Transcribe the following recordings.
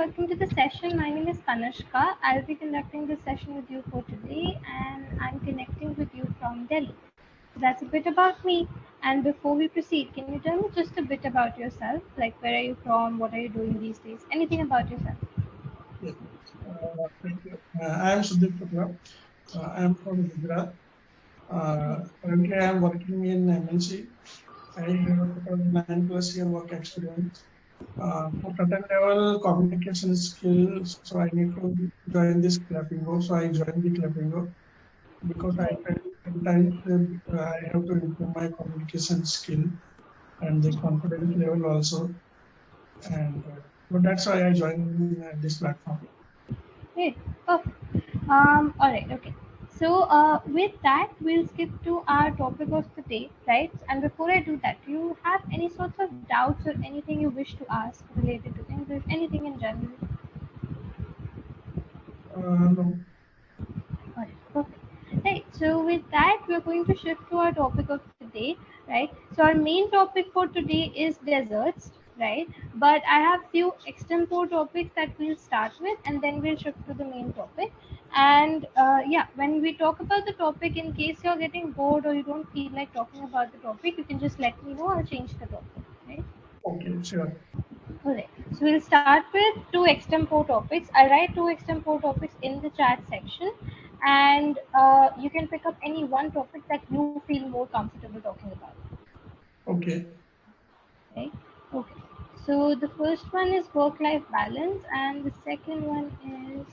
welcome to the session. My name is Tanishka. I'll be conducting this session with you for today, and I'm connecting with you from Delhi. So that's a bit about me. And before we proceed, can you tell me just a bit about yourself? Like, where are you from? What are you doing these days? Anything about yourself? Yes. Thank you. I am SudhirKumar. I am from Gujarat. Currently, I am working in MNC. I have a total 9+ year work experience. For certain level communication skills, so I need to join this Clapingo. So I joined the Clapingo because I felt sometimes I have to improve my communication skill and the confidence level also. And so that's why I joined this platform. Great. Perfect. All right. Okay. So with that, we'll skip to our topic of the day, right? And before I do that, do you have any sorts of doubts or anything you wish to ask related to English, anything in general? No. Alright, perfect. Right, so with that, we're going to shift to our topic of today, right? So our main topic for today is deserts, right? But I have few extempore topics that we'll start with, and then we'll shift to the main topic. And yeah, when we talk about the topic, in case you're getting bored or you don't feel like talking about the topic, you can just let me know. I'll change the topic, right? Okay, sure. Alright, so we'll start with two extempore topics. I'll write two extempore topics in the chat section, and you can pick up any one topic that you feel more comfortable talking about. Okay. Okay. Okay. So the first one is work-life balance, and the second one is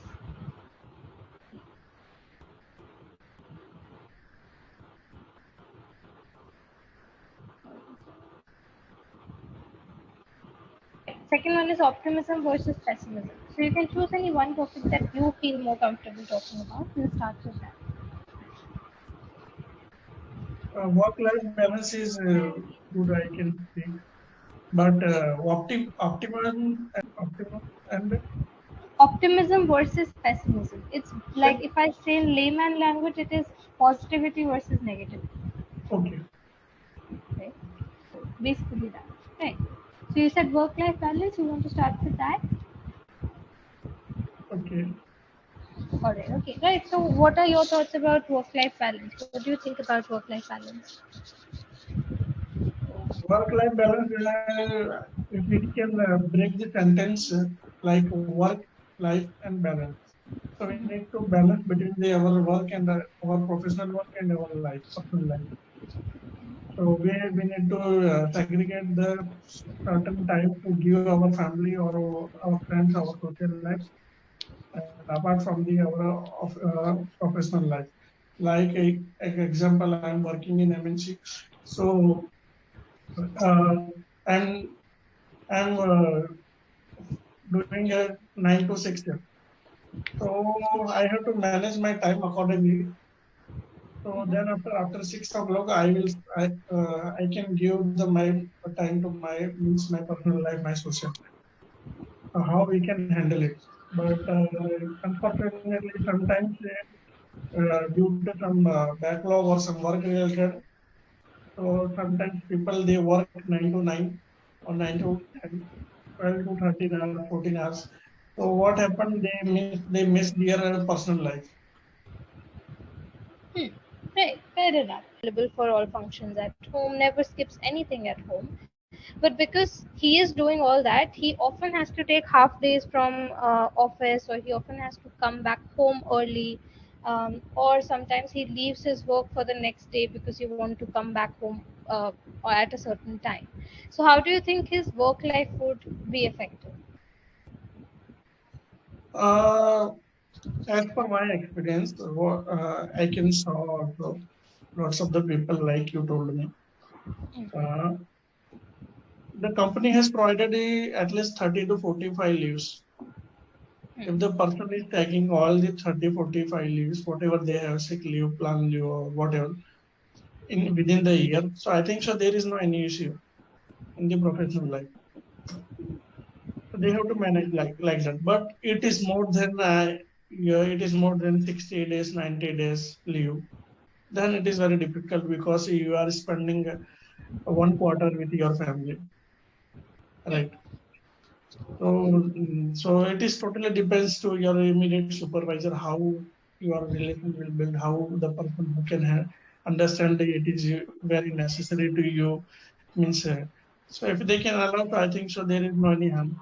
second one is optimism versus pessimism. So you can choose any one topic that you feel more comfortable talking about. We'll start with that. Work-life balance is good, I can think, but optimum and Optimism versus pessimism. It's like if I say in layman language, it is positivity versus negativity. okay, Right? So basically that. Right. So you said work-life balance. You want to start with that? okay. All right. Okay. Right. So what are your thoughts about work-life balance? What do you think about work-life balance? Work-life balance. If we can break the sentence like work, life, and balance. So we need to balance between our work and our professional work and our life, personal life. So we need to segregate the certain time to give our family or our friends, our social life, and apart from the our professional life. Like example, I am working in MNC, so uh, I'm I'm doing a 9 to 6 shift. So I have to manage my time accordingly. So then after 6 o'clock, I can give the my time to my means my personal life, my social life. How we can handle it. But unfortunately, sometimes due to some backlog or some work related, so sometimes people they work 9 to 9 or 9 to 10, 12 to 13 hours, 14 hours. So what happened? They miss their personal life. Hmm. Right. Fair enough. Available for all functions at home. Never skips anything at home. But because he is doing all that, he often has to take half days from office, or he often has to come back home early, or sometimes he leaves his work for the next day because he wants to come back home at a certain time. So how do you think his work life would be affected? Uh, as per my experience, I can saw also lots of the people like you told me. Uh, the company has provided at least 30 to 45 leaves. If the person is taking all the 30, 45 leaves, whatever they have, sick leave, plan leave, or whatever, in within the year, so I think so there is no any issue in the professional life. So they have to manage like that. But it is more than yeah, it is more than 60 days, 90 days leave. Then it is very difficult because you are spending 1 quarter with your family, right? So, so it is totally depends to your immediate supervisor how your relation will build, how the person who can understand it is very necessary to you means. So if they can allow, I think so there is no any harm.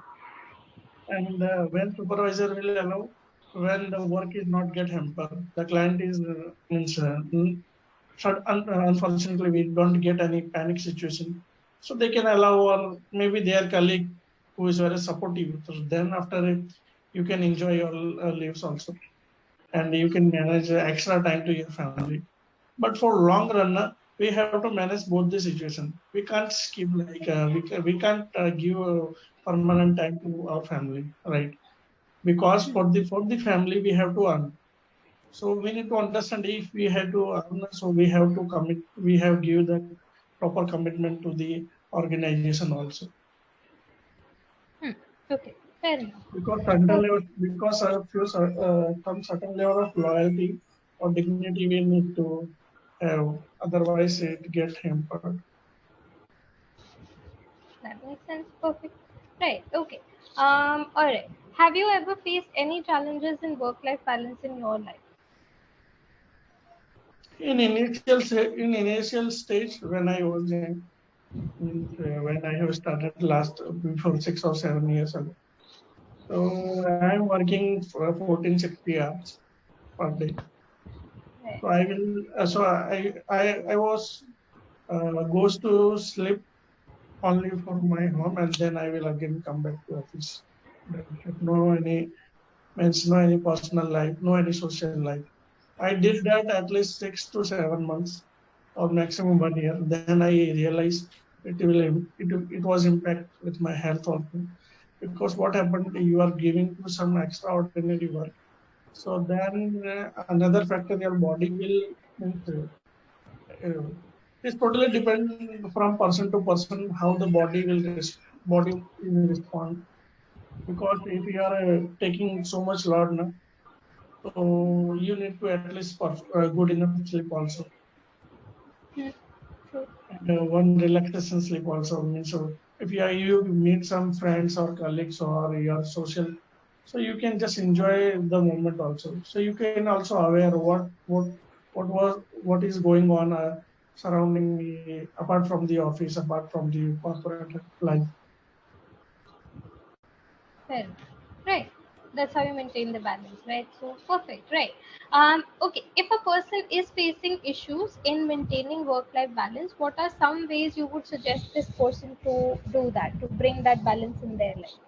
And when supervisor will allow, when the work is not get hampered, the client is means unfortunately we don't get any panic situation, so they can allow, or maybe their colleague who is very supportive. So then after it, you can enjoy your leaves also, and you can manage extra time to your family. But for long run, we have to manage both the situation. We can't skip like we can't give permanent time to our family, right? Because for the family we have to earn. So we need to understand if we have to earn, so we have to commit. We have give the proper commitment to the organization also. Hmm. Okay, fair enough. Because certain Okay. level, because a few some certain level of loyalty or dignity we need to have. Otherwise, it get hampered. That makes sense. Perfect. Right. Okay. All right. Have you ever faced any challenges in work-life balance in your life? In initial stage when I was in, means, when I have started last before 6 or 7 years ago. So I'm working for 14 60 hours per day. Right. So I will. So I was goes to sleep only for my home, and then I will again come back to office. That's it. No any means no any personal life, no any social life. I did that at least 6 to 7 months, or maximum 1 year. Then I realized it was impact with my health also, because what happened, you are giving to some extraordinary work. So then another factor, your body will means, it totally depend from person to person how the body will respond. Because if you are taking so much load, na, so you need to at least good enough sleep also, Hmm. True. and one relaxation sleep also means. So if you meet some friends or colleagues or your social, so you can just enjoy the moment also. So you can also aware what is going on surrounding me, apart from the office, apart from the corporate life. Fair enough. Right. That's how you maintain the balance, right? So perfect, right? Okay. If a person is facing issues in maintaining work-life balance, what are some ways you would suggest this person to do that, to bring that balance in their life?